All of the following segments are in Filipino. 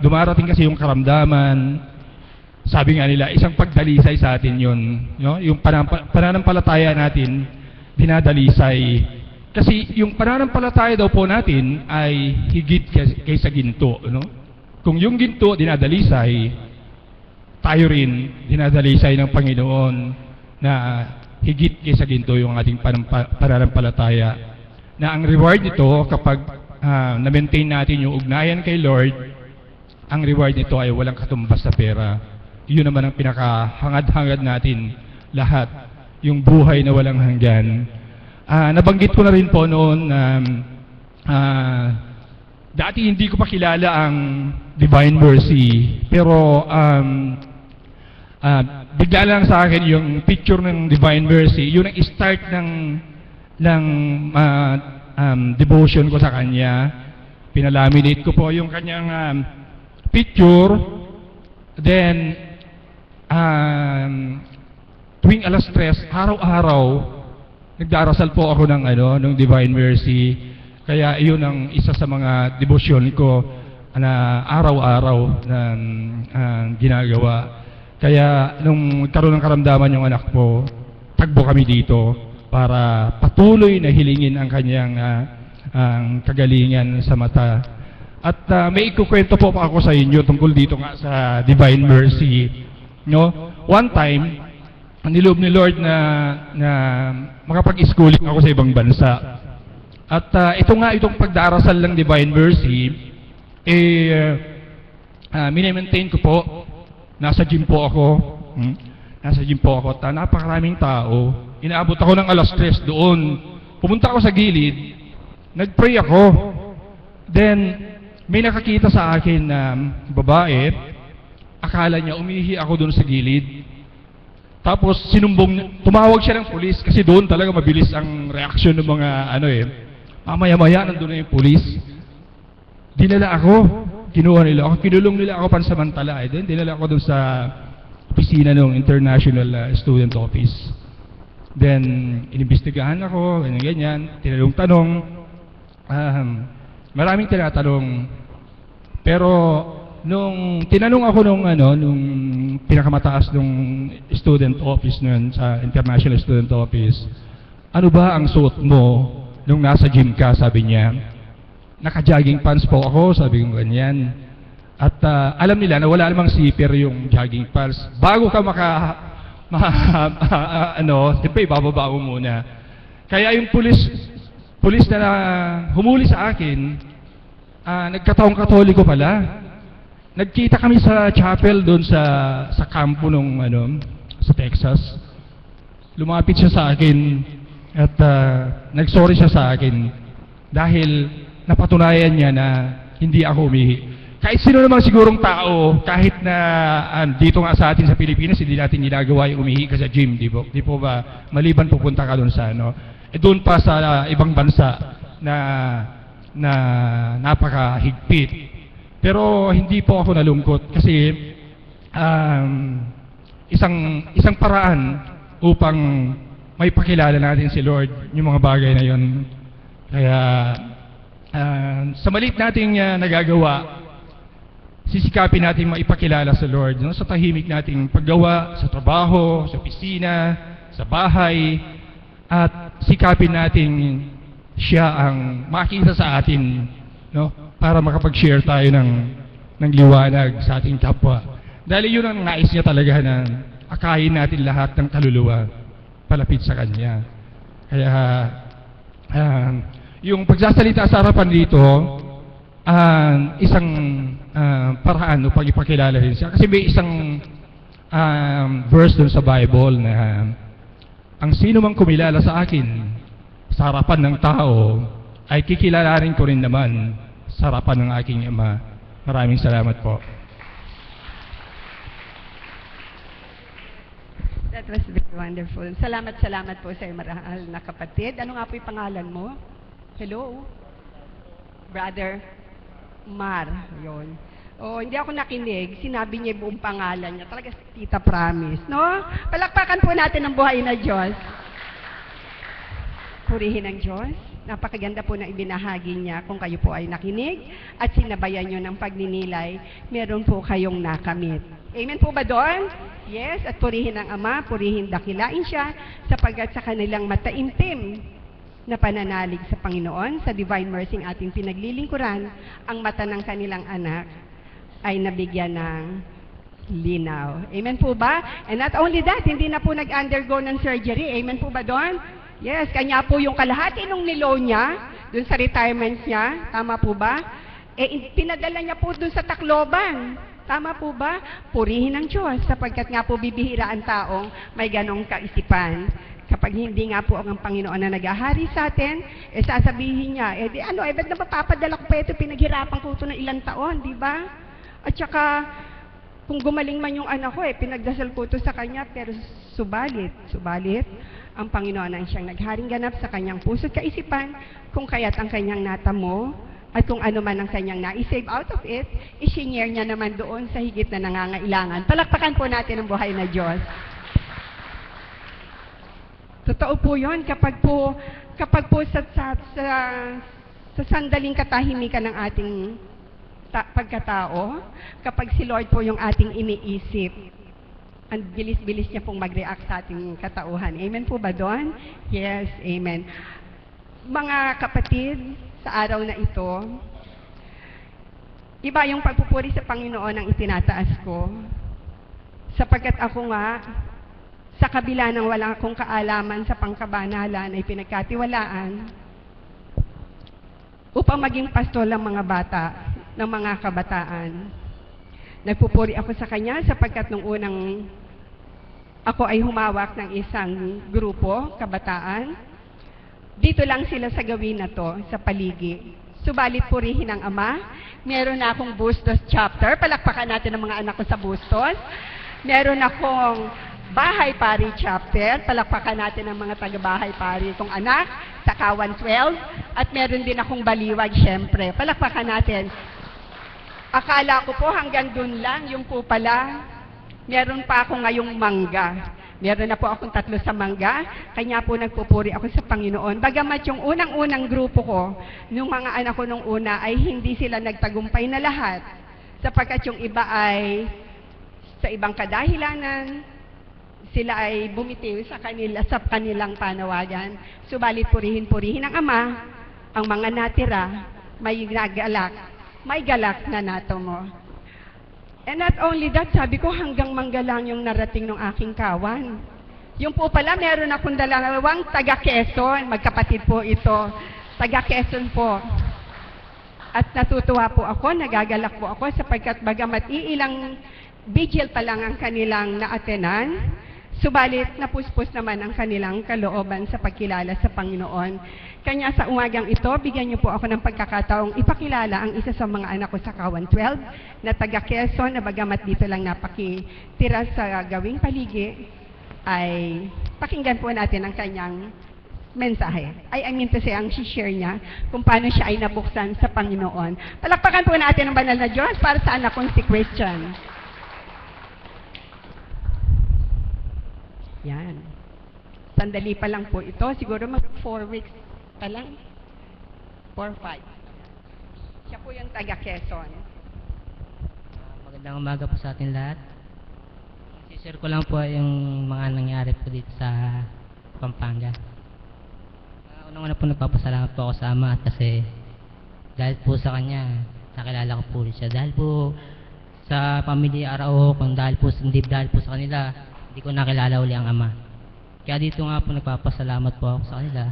dumarating kasi yung karamdaman, sabi nga nila, isang pagdalisay sa atin yun. No? Yung pananampalataya natin, dinadalisay. Kasi yung pananampalataya daw po natin ay higit kaysa ginto. No? Kung yung ginto dinadalisay, tayo rin dinadalisay ng Panginoon na higit kaysa ginto yung ating pananampalataya. Na ang reward nito kapag na-maintain natin yung ugnayan kay Lord, ang reward nito ay walang katumbas sa pera. Yun naman ang pinakahangad-hangad natin lahat, yung buhay na walang hanggan. Nabanggit ko na rin po noon na dati hindi ko pa kilala ang Divine Mercy, pero bigla lang sa akin yung picture ng Divine Mercy, yun ang start ng devotion ko sa kanya. Pinalaminate ko po yung kanyang picture, then tuwing alas 3, araw-araw nagdarasal po ako ng Divine Mercy. Kaya iyon ang isa sa mga devotion ko na araw-araw na ginagawa. Kaya nung karoon ng karamdaman yung anak ko, tagbo kami dito para patuloy na hilingin ang kanyang kagalingan sa mata. At may ikukwento po ako sa inyo tungkol dito nga sa Divine Mercy. No? One time, niloob ni Lord na makapag-schooling ako sa ibang bansa. At itong pagdarasal ng Divine Mercy, minimaintain ko po. Nasa gym po ako. Nasa gym po ako. At napakaraming tao. Inaabot ako ng alas 3 doon. Pumunta ako sa gilid. Nag-pray ako. Then, may nakakita sa akin na babae. Akala niya umihi ako doon sa gilid. Tapos tumawag siya ng pulis kasi doon talaga mabilis ang reaksyon ng mga mamaya-maya nandun na yung pulis. Dinala ako, kinuha nila ako, kinulong nila ako pansamantala. Then dinala ako doon sa opisina ng International Student Office. Then inimbestigahan ako, ganyan, tinanong-tanong. Maraming tinatanong. Pero nung tinanong ako nung pinakamataas nung student office nun sa International Student Office, ano ba ang suot mo nung nasa gym ka, sabi niya. Naka-jogging pants po ako, sabi ko ganyan. At alam nila na wala namang zipper yung jogging pants. Bago ka siyempre ibababa mo muna. Kaya yung pulis na humuli sa akin, nagkataong Katoliko pala. Nagkita kami sa chapel doon sa kampo nung sa Texas. Lumapit siya sa akin at nagsorry siya sa akin dahil napatunayan niya na hindi ako umihi. Kahit sino namang sigurong tao, kahit na dito nga sa atin sa Pilipinas, hindi natin ginagawa yung umihi ka sa gym, di po ba? Maliban pupunta ka doon sa doon pa sa ibang bansa na napakahigpit. Pero hindi po ako nalungkot kasi isang paraan upang may pakilala natin si Lord yung mga bagay na yon. Kaya sa maliit nating nagagawa, sisikapin natin maipakilala sa Lord sa tahimik nating paggawa, sa trabaho, sa opisina, sa bahay, at sikapin natin siya ang makita sa atin, para makapag-share tayo ng liwanag sa ating kapwa. Dahil yun ang nais niya talaga na akayin natin lahat ng kaluluwa palapit sa Kanya. Kaya yung pagsasalita sa harapan dito, isang paraan upang ipakilala rin siya. Kasi may isang verse dun sa Bible na ang sino mang kumilala sa akin sa harapan ng tao ay kikilalanin ko rin naman sa harapan ng aking Ama. Maraming salamat po. That was very wonderful. Salamat po sa iyo, mahal na kapatid. Ano nga po yung pangalan mo? Hello? Brother Mar. Yun. Hindi ako nakinig. Sinabi niya yung buong pangalan niya. Talaga si Tita Promise. No? Palakpakan po natin ang buhay na Diyos. Purihin ang Diyos. Napakaganda po na ibinahagi niya. Kung kayo po ay nakinig at sinabayan nyo ng pagninilay, meron po kayong nakamit. Amen po ba doon? Yes, at purihin ang Ama, purihin dakilain siya, sapagkat sa kanilang mataimtim na pananalig sa Panginoon, sa divine mercy ng ating pinaglilingkuran, ang mata ng kanilang anak ay nabigyan ng linaw. Amen po ba? And not only that, hindi na po nag-undergo ng surgery. Amen po ba doon? Yes, kanya po yung kalahati nung niloan niya, dun sa retirement niya, tama po ba? Pinadala niya po dun sa Tacloban. Tama po ba? Purihin ang Diyos, sapagkat nga po bibihira ang taong may ganong kaisipan. Kapag hindi nga po ang Panginoon na naghahari sa atin, sasabihin niya, ba't na mapapadala ko pa ito, pinaghirapan ko ito ng ilang taon, di ba? At saka, kung gumaling man yung anak ko, pinagdasal ko ito sa kanya, pero subalit, ang Panginoon ang siyang nagharing ganap sa kanyang puso't kaisipan, kung kaya't ang kanyang natamo, at kung ano man ang kanyang na-save out of it, isinyer niya naman doon sa higit na nangangailangan. Palakpakan po natin ang buhay na Diyos. Totoo po yun, kapag po sa sandaling katahimikan ng ating pagkatao, kapag si Lord po yung ating iniisip, ang bilis-bilis niya pong mag-react sa ating katauhan. Amen po ba doon? Yes, amen. Mga kapatid, sa araw na ito, iba yung pagpupuri sa Panginoon ang itinataas ko, sapagkat ako nga, sa kabila ng wala akong kaalaman sa pangkabanalan ay pinagkatiwalaan upang maging pastol ng mga bata, ng mga kabataan. Nagpupuri ako sa Kanya sapagkat nung unang ako ay humawak ng isang grupo, kabataan, dito lang sila sa gawin na to, sa paligi. Subalit purihin ang Ama. Meron na akong Bustos chapter. Palakpakan natin ang mga anak ko sa Bustos. Meron akong Bahay Pari chapter. Palakpakan natin ang mga taga-Bahay Pari kong anak sa Kawan 12. At meron din akong Baliwag, syempre. Palakpakan natin. Akala ko po hanggang dun lang, yung po pala, meron pa ako ngayong mangga. Meron na po akong 3 sa mangga, kanya po nagpupuri ako sa Panginoon. Bagamat yung unang-unang grupo ko, yung mga anak ko nung una ay hindi sila nagtagumpay na lahat, sapagkat yung iba ay sa ibang kadahilanan, sila ay bumitiw sa kanilang panawagan. Subalit purihin ang Ama, ang mga natira, may galak na nato mo. And not only that, sabi ko hanggang mangga lang yung narating ng aking kawan. Yung po pala, meron akong dalawang taga-Quezon, magkapatid po ito, taga-Quezon po. At natutuwa po ako, nagagalak po ako sapagkat bagamat iilang vigil pa lang ang kanilang naatenan, subalit napuspos naman ang kanilang kalooban sa pagkilala sa Panginoon. Kanya sa umagang ito, bigyan niyo po ako ng pagkakataong ipakilala ang isa sa mga anak ko sa Kawan 12 na taga Quezon na bagamat dito lang napakitira sa gawing paligi, ay pakinggan po natin ang kanyang mensahe. I mean to say, ang share niya kung paano siya ay nabuksan sa Panginoon. Palakpakan po natin ang banal na Diyos para sa anak kong si Christian. Yan. Sandali pa lang po ito. Siguro mag 4 weeks pa lang. 4, 5. Siya po yung taga Quezon. Magandang umaga po sa atin lahat. I-share ko lang po yung mga nangyari po dito sa Pampanga. Unang-una po nagpapasalamat po ako sa Ama kasi dahil po sa Kanya, nakilala ko po siya. Dahil po sa pamilya Arao, kung dahil po sa kanila, hindi ko nakilala uli ang Ama. Kaya dito nga po nagpapasalamat po ako sa kanila.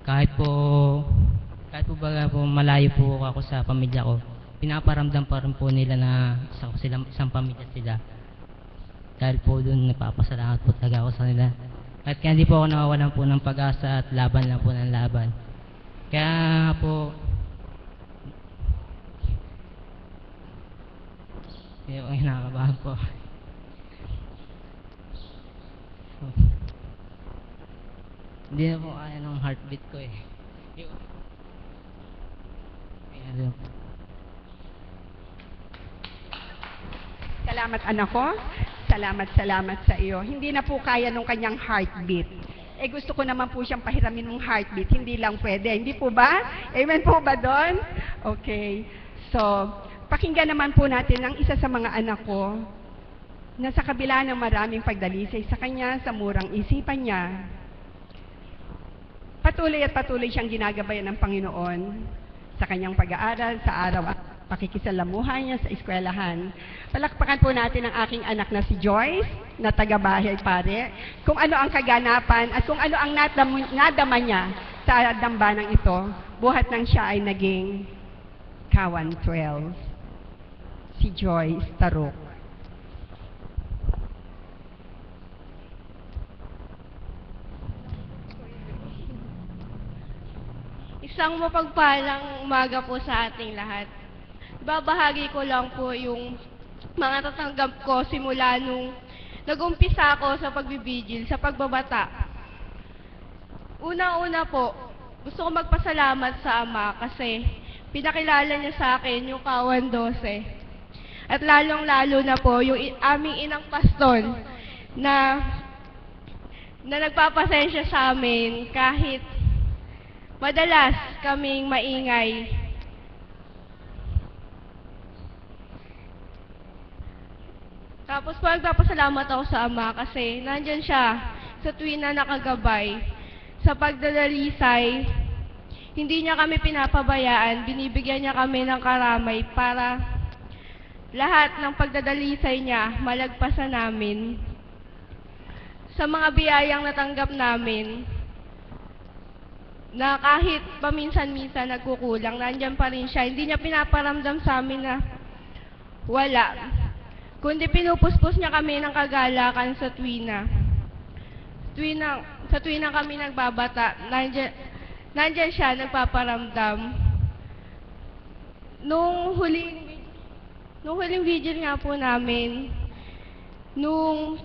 Kahit po baga po malayo po ako sa pamilya ko, pinaparamdam pa rin po nila na isang pamilya sila. Dahil po doon nagpapasalamat po talaga ako sa kanila. At kaya hindi po ako nawawalan po ng pag-asa at laban lang po ng laban. Kaya po, hindi po kinakabahan po. Hindi na po kaya ng heartbeat ko eh. Salamat anak ko. Salamat sa iyo. Hindi na po kaya nung kanyang heartbeat. eh gusto ko naman po siyang pahiramin ng heartbeat, hindi lang pwede. Hindi po ba? Amen po ba doon? Okay. So, pakinggan naman po natin ang isa sa mga anak ko na sa kabila ng maraming pagdalisay sa kanya, sa murang isipan niya, patuloy at patuloy siyang ginagabayan ng Panginoon sa kanyang pag-aaral, sa araw at pakikisalamuhan niya sa eskwelahan. Palakpakan po natin ang aking anak na si Joyce, na taga-bahay pare, kung ano ang kaganapan at kung ano ang nadama niya sa dambanang ito, buhat nang siya ay naging Kawan 12. Si Joyce Tarok. Isang mapagpalang umaga po sa ating lahat. Babahagi ko lang po yung mga tatanggap ko simula nung nag-umpisa ako sa pagbibigil, sa pagbabata. Una-una po, gusto ko magpasalamat sa Ama kasi pinakilala niya sa akin yung Kawan 12. At lalong-lalo na po yung aming inang pastor na nagpapasensya sa amin kahit madalas kaming maingay. Tapos po nagpapasalamat ako sa Ama kasi nandyan siya sa tuwing na nakagabay. Sa pagdadalisay, hindi niya kami pinapabayaan, binibigyan niya kami ng karamay para lahat ng pagdadalisay niya malagpasan namin. Sa mga biyayang natanggap namin, na kahit paminsan-minsan nagkukulang, nandyan pa rin siya. Hindi niya pinaparamdam sa amin na wala, kundi pinupuspos niya kami ng kagalakan sa tuwina. Sa tuwina kami nagbabata, nandyan siya nagpaparamdam. Nung huling vigil nga po namin, nung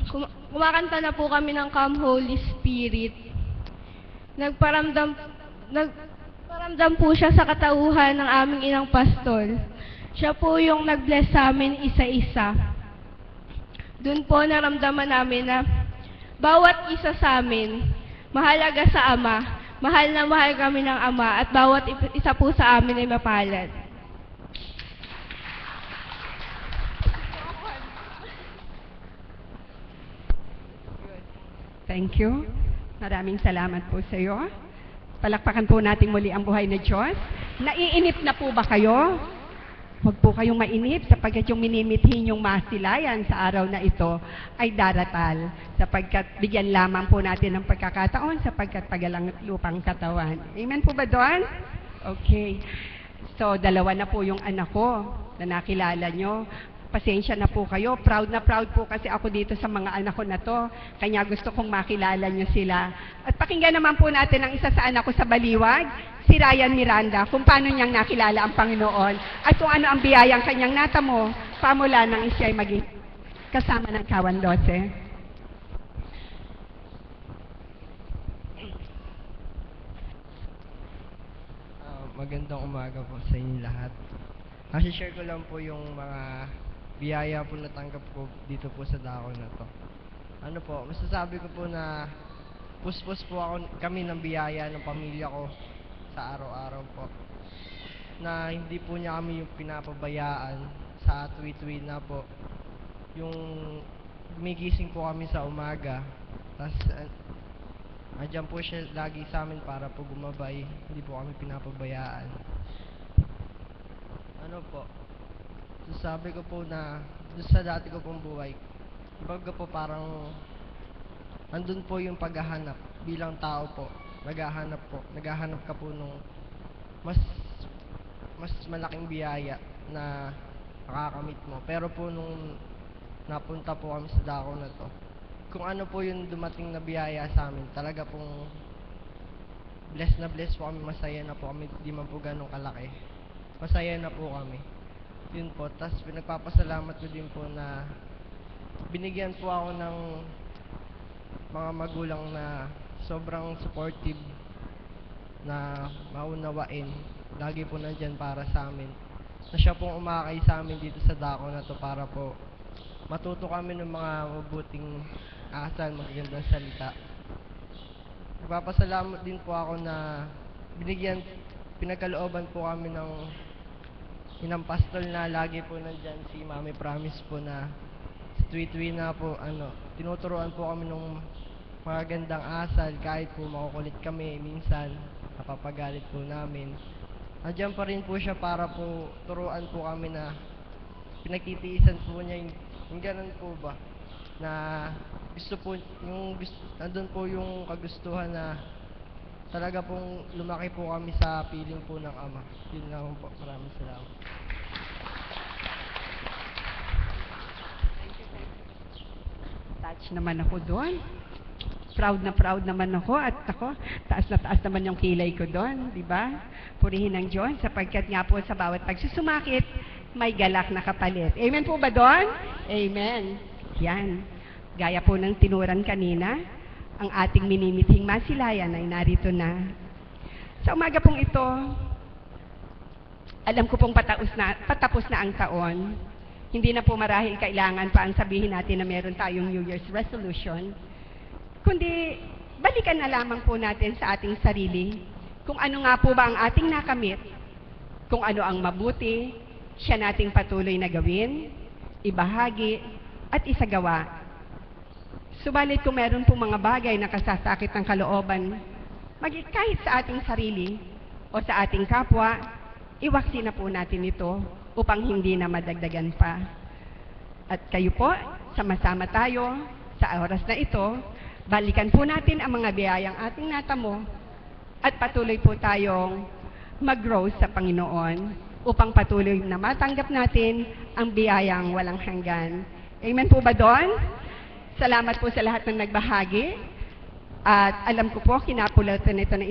kumakanta na po kami ng Come Holy Spirit, nagparamdam po siya sa katauhan ng aming inang pastor. Siya po yung nag-bless sa amin isa-isa. Doon po naramdaman namin na bawat isa sa amin, mahalaga sa Ama, mahal na mahal kami ng Ama, at bawat isa po sa amin ay mapalad. Thank you. Maraming salamat po sa iyo. Palakpakan po natin muli ang buhay na Diyos. Naiinip na po ba kayo? Huwag po kayong mainip sapagkat yung minimithi yung masilayan sa araw na ito ay daratal sapagkat bigyan lamang po natin ng pagkakataon sapagkat pagalang lupang katawan. Amen po ba doon? Okay. So, dalawa na po yung anak ko na nakilala nyo. Pasensya na po kayo. Proud na proud po kasi ako dito sa mga anak ko na to. Kanya gusto kong makilala nyo sila. At pakinggan naman po natin ang isa sa anak ko sa Baliwag, si Ryan Miranda, kung paano niyang nakilala ang Panginoon at kung ano ang biyayang kanyang natamo pamula nang siya ay maging kasama ng Kawan 12. Magandang umaga po sa inyo lahat. Kasi share ko lang po yung mga biyaya po natanggap ko dito po sa dako na to. Ano po, masasabi ko po na puspos po kami ng biyaya ng pamilya ko sa araw-araw po. Na hindi po niya kami yung pinapabayaan sa tuwi-tuwi na po. Yung gumigising po kami sa umaga, tas andyan po siya lagi sa amin para po gumabay, hindi po kami pinapabayaan. Ano po, so sabi ko po na sa dati ko pong buhay, baga po parang andun po yung paghahanap bilang tao po, naghahanap ka po nung mas malaking biyaya na makakamit mo. Pero po nung napunta po kami sa dako na to, kung ano po yung dumating na biyaya sa amin, talaga pong bless na bless po kami, masaya na po kami, di man po ganun kalaki. Masaya na po kami. Yun po, tas pinagpapasalamat ko din po na binigyan po ako ng mga magulang na sobrang supportive, na maunawain, lagi po nandyan para sa amin. Na siya pong umakay sa amin dito sa dako na to para po matuto kami ng mga mabuting asal, magagandang salita. Nagpapasalamat din po ako na pinagkalooban po kami ng inang pastol na lagi po nandyan si Mami Promise po na sa tuwi-tuwi na po tinuturuan po kami ng mga gandang asal kahit po makukulit kami minsan napapagalit po namin. Nandiyan pa rin po siya para po turuan po kami na pinagtitiisan po niya yung ganun po ba na gusto po nandun po yung kagustuhan na talaga pong lumaki po kami sa piling po ng Ama. Yun lang po. Maraming salamat. Touch naman ako doon. Proud naman ako at ako, taas na taas naman yung kilay ko doon, di ba? Purihin ng Diyos sapagkat nga po sa bawat pagsusumakit, may galak na kapalit. Amen po ba doon? Amen. Yan. Gaya po ng tinuran kanina, ang ating minimithing masilayan ay narito na. Sa umaga pong ito, alam ko pong patapos na ang taon. Hindi na po marahil kailangan pa ang sabihin natin na meron tayong New Year's resolution. Kundi, balikan na lamang po natin sa ating sarili kung ano nga po ba ang ating nakamit, kung ano ang mabuti, siya nating patuloy na gawin, ibahagi, at isagawa. Subalit kung meron po mga bagay na kasasakit ng kalooban, kahit sa ating sarili o sa ating kapwa, iwaksi na po natin ito upang hindi na madagdagan pa. At kayo po, sama-sama tayo sa oras na ito, balikan po natin ang mga biyayang ating natamo at patuloy po tayong mag-grow sa Panginoon upang patuloy na matanggap natin ang biyayang walang hanggan. Amen po ba doon? Salamat po sa lahat ng nagbahagi. At alam ko po, kinapulatan ito ng